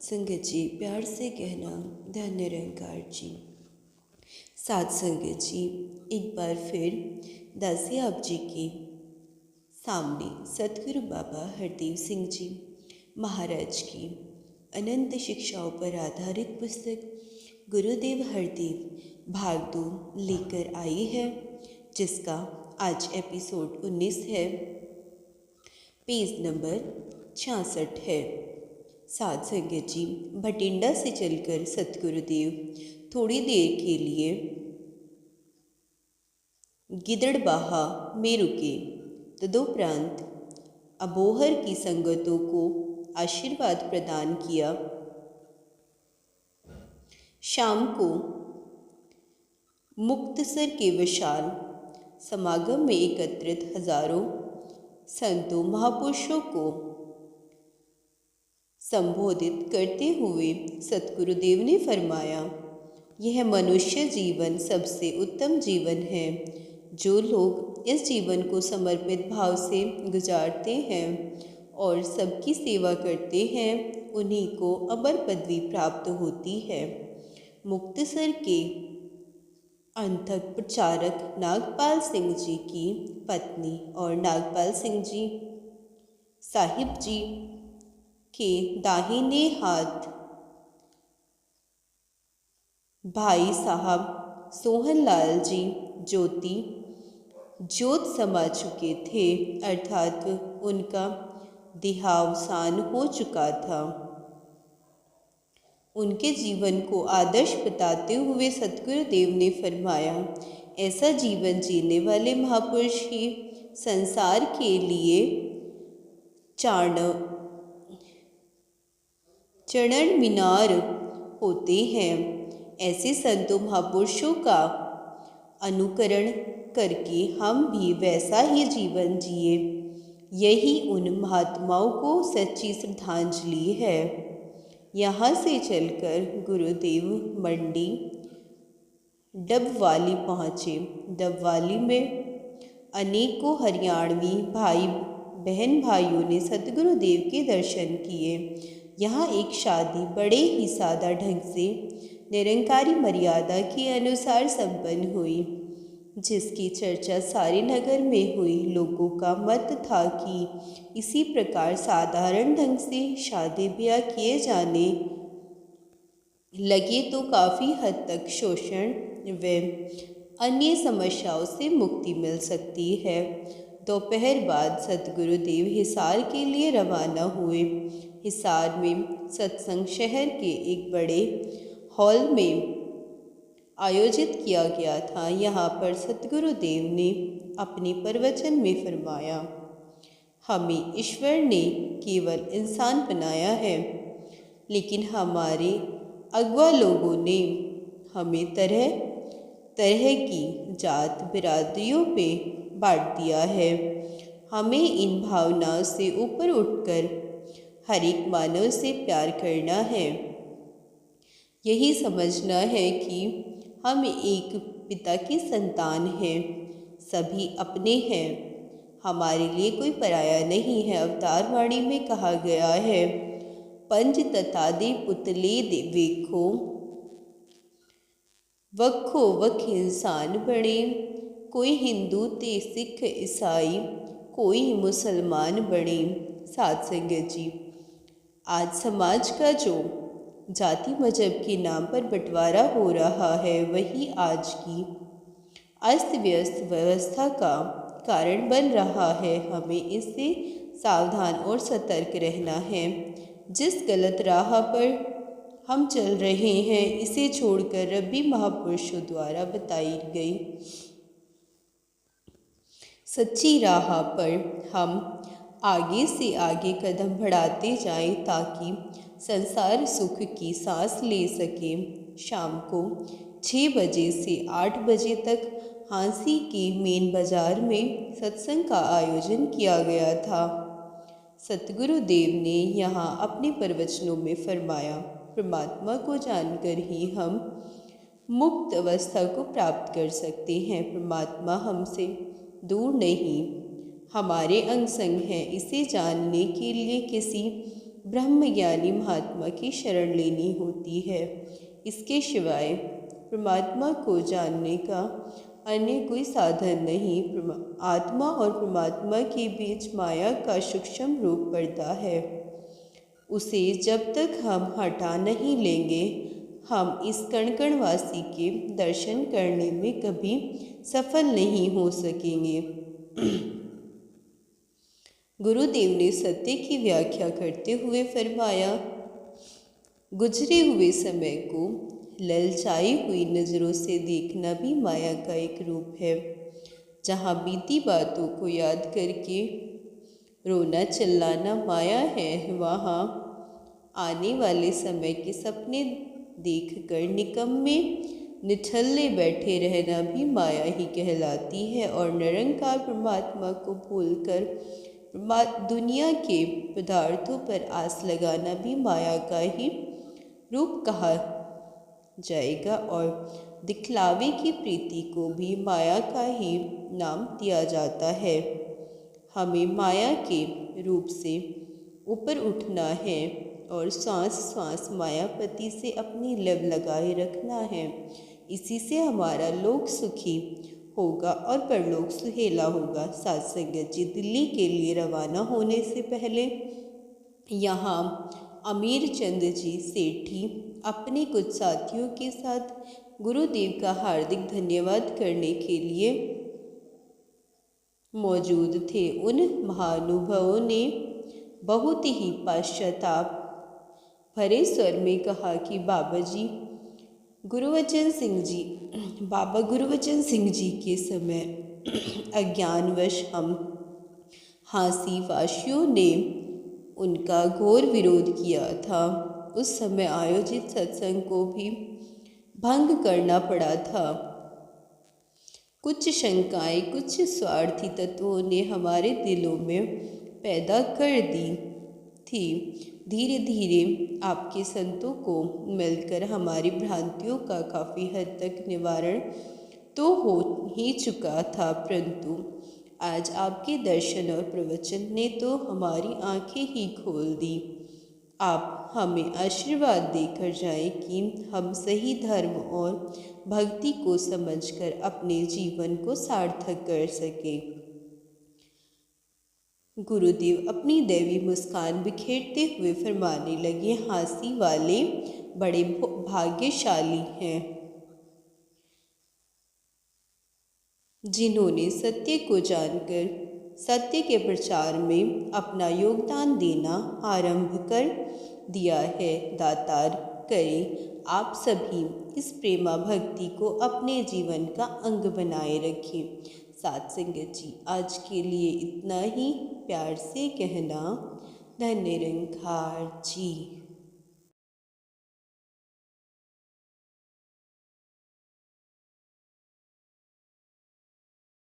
संगत जी, प्यार से कहना धन्य निरंकार जी। साथ संगत जी, एक बार फिर दासी आप जी के सामने सतगुरु बाबा हरदेव सिंह जी महाराज की अनंत शिक्षाओं पर आधारित पुस्तक गुरुदेव हरदेव भाग 2 लेकर आई है, जिसका आज एपिसोड 19 है। पेज नंबर 66 है। साथ संगत जी, भटिंडा से चलकर सतगुरुदेव थोड़ी देर के लिए गिदड़बाहा में रुके। तदुपरांत अबोहर की संगतों को आशीर्वाद प्रदान किया। शाम को मुक्तसर के विशाल समागम में एकत्रित हजारों संतों महापुरुषों को संबोधित करते हुए सतगुरुदेव ने फरमाया, यह मनुष्य जीवन सबसे उत्तम जीवन है। जो लोग इस जीवन को समर्पित भाव से गुजारते हैं और सबकी सेवा करते हैं, उन्हीं को अमर पदवी प्राप्त होती है। मुक्तसर के अंतक प्रचारक नागपाल सिंह जी की पत्नी और नागपाल सिंह जी साहिब जी के दाहिने हाथ भाई साहब सोहनलाल जी जोत समा चुके थे, अर्थात उनका देहावसान हो चुका था। उनके जीवन को आदर्श बताते हुए सतगुरुदेव ने फरमाया, ऐसा जीवन जीने वाले महापुरुष ही संसार के लिए चरण मीनार होते हैं। ऐसे संतों महापुरुषों का अनुकरण करके हम भी वैसा ही जीवन जिए, यही उन महात्माओं को सच्ची श्रद्धांजलि है। यहाँ से चलकर गुरुदेव मंडी डबवाली पहुँचे। डबवाली में अनेकों हरियाणवी भाई बहन भाइयों ने सतगुरुदेव के दर्शन किए। यहाँ एक शादी बड़े ही सादा ढंग से निरंकारी मर्यादा के अनुसार संपन्न हुई, जिसकी चर्चा सारे नगर में हुई। लोगों का मत था कि इसी प्रकार साधारण ढंग से शादी ब्याह किए जाने लगे तो काफ़ी हद तक शोषण व अन्य समस्याओं से मुक्ति मिल सकती है। दोपहर बाद सतगुरुदेव हिसार के लिए रवाना हुए। हिसार में सत्संग शहर के एक बड़े हॉल में आयोजित किया गया था। यहाँ पर सतगुरुदेव ने अपने प्रवचन में फरमाया, हमें ईश्वर ने केवल इंसान बनाया है, लेकिन हमारे अगवा लोगों ने हमें तरह तरह की जात बिरादरियों पे बांट दिया है। हमें इन भावनाओं से ऊपर उठकर हर एक मानव से प्यार करना है। यही समझना है कि हम एक पिता की संतान हैं, सभी अपने हैं, हमारे लिए कोई पराया नहीं है। अवतार वाणी में कहा गया है, पंज तथा दे पुतले दे वेखो वखो वख इंसान बने। कोई हिंदू ते सिख ईसाई, कोई मुसलमान बने। साथ संगत जी, आज समाज का जो जाति मजहब के नाम पर बंटवारा हो रहा है, वही आज की अस्त व्यस्त व्यवस्था का कारण बन रहा है। हमें इससे सावधान और सतर्क रहना है। जिस गलत राह पर हम चल रहे हैं, इसे छोड़कर रब्बी महापुरुषों द्वारा बताई गई सच्ची राह पर हम आगे से आगे कदम बढ़ाते जाएं, ताकि संसार सुख की सांस ले सके। शाम को 6 बजे से 8 बजे तक हांसी के मेन बाजार में सत्संग का आयोजन किया गया था। सतगुरुदेव ने यहाँ अपने प्रवचनों में फरमाया, परमात्मा को जानकर ही हम मुक्त अवस्था को प्राप्त कर सकते हैं। परमात्मा हमसे दूर नहीं, हमारे अंग संग हैं। इसे जानने के लिए किसी ब्रह्मज्ञानी महात्मा की शरण लेनी होती है। इसके सिवाय परमात्मा को जानने का अन्य कोई साधन नहीं। आत्मा और परमात्मा के बीच माया का सूक्ष्म रूप पर्दा है। उसे जब तक हम हटा नहीं लेंगे, हम इस कण-कणवासी के दर्शन करने में कभी सफल नहीं हो सकेंगे। गुरुदेव ने सत्य की व्याख्या करते हुए फरमाया, गुजरे हुए समय को ललचाई हुई नज़रों से देखना भी माया का एक रूप है। जहाँ बीती बातों को याद करके रोना चिल्लाना माया है, वहाँ आने वाले समय के सपने देखकर निकम्मे निठल्ले बैठे रहना भी माया ही कहलाती है। और निरंकार परमात्मा को भूलकर दुनिया के पदार्थों पर आस लगाना भी माया का ही रूप कहा जाएगा। और दिखलावे की प्रीति को भी माया का ही नाम दिया जाता है। हमें माया के रूप से ऊपर उठना है और सांस सांस मायापति से अपनी लब लगाए रखना है। इसी से हमारा लोक सुखी होगा और परलोक सुहेला होगा। साथ संगत जी, दिल्ली के लिए रवाना होने से पहले यहाँ अमीर चंद जी सेठी अपने कुछ साथियों के साथ गुरुदेव का हार्दिक धन्यवाद करने के लिए मौजूद थे। उन महानुभवों ने बहुत ही पश्चाताप भरे स्वर में कहा कि बाबा गुरबचन सिंह जी के समय अज्ञानवश हम हांसी वासियों ने उनका घोर विरोध किया था। उस समय आयोजित सत्संग को भी भंग करना पड़ा था। कुछ शंकाएं कुछ स्वार्थी तत्वों ने हमारे दिलों में पैदा कर दी थी। धीरे धीरे आपके संतों को मिलकर हमारी भ्रांतियों का काफ़ी हद तक निवारण तो हो ही चुका था, परंतु आज आपके दर्शन और प्रवचन ने तो हमारी आंखें ही खोल दी। आप हमें आशीर्वाद देकर जाएं कि हम सही धर्म और भक्ति को समझकर अपने जीवन को सार्थक कर सकें। गुरुदेव अपनी दैवी मुस्कान बिखेरते हुए फरमाने लगे, हांसी वाले बड़े भाग्यशाली हैं जिन्होंने सत्य को जानकर सत्य के प्रचार में अपना योगदान देना आरंभ कर दिया है। दातार करें आप सभी इस प्रेमा भक्ति को अपने जीवन का अंग बनाए रखें। साथ संगत जी, आज के लिए इतना ही। प्यार से कहना, धन्य निरंकार जी।